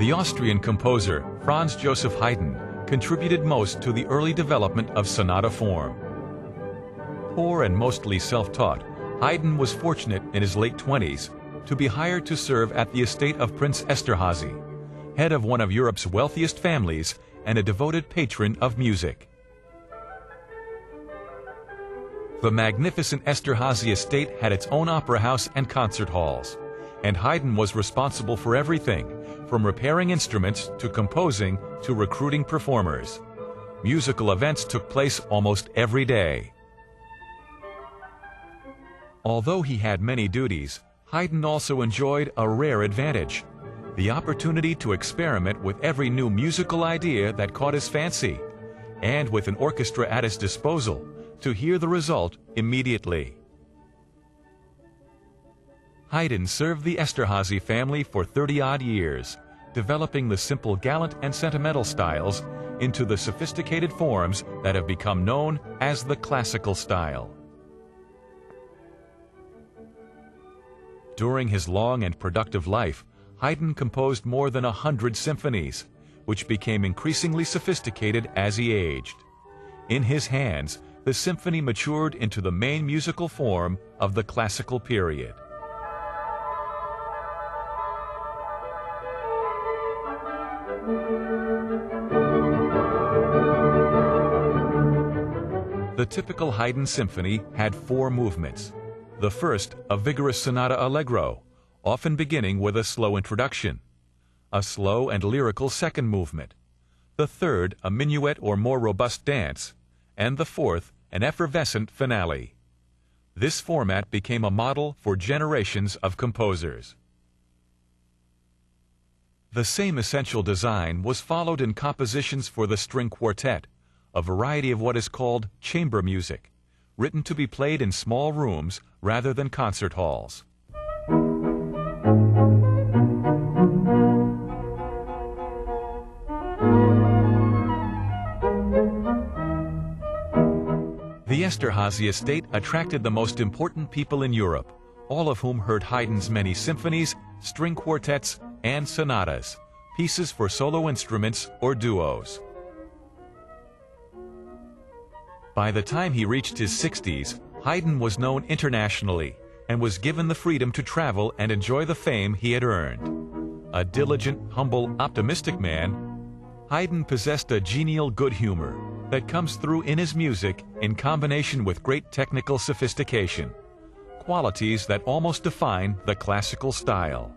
The Austrian composer Franz Joseph Haydn contributed most to the early development of sonata form. Poor and mostly self-taught, Haydn was fortunate in his late 20s to be hired to serve at the estate of Prince Esterházy, head of one of Europe's wealthiest families and a devoted patron of music. The magnificent Esterházy estate had its own opera house and concert halls, and Haydn was responsible for everything, from repairing instruments to composing to recruiting performers. Musical events took place almost every day. Although he had many duties, Haydn also enjoyed a rare advantage: the opportunity to experiment with every new musical idea that caught his fancy, and with an orchestra at his disposal, to hear the result immediately. Haydn served the Esterházy family for 30-odd years, developing the simple gallant and sentimental styles into the sophisticated forms that have become known as the classical style. During his long and productive life, Haydn composed more than 100 symphonies, which became increasingly sophisticated as he aged. In his hands, the symphony matured into the main musical form of the classical period. The typical Haydn symphony had 4 movements. The first, a vigorous sonata allegro, often beginning with a slow introduction. A slow and lyrical second movement. The third, a minuet or more robust dance. And the fourth, an effervescent finale. This format became a model for generations of composers. The same essential design was followed in compositions for the string quartet, a variety of what is called chamber music, written to be played in small rooms rather than concert halls. The Esterházy estate attracted the most important people in Europe, all of whom heard Haydn's many symphonies, string quartets, and sonatas, pieces for solo instruments or duos. By the time he reached his 60s, Haydn was known internationally and was given the freedom to travel and enjoy the fame he had earned. A diligent, humble, optimistic man, Haydn possessed a genial good humor that comes through in his music in combination with great technical sophistication, qualities that almost define the classical style.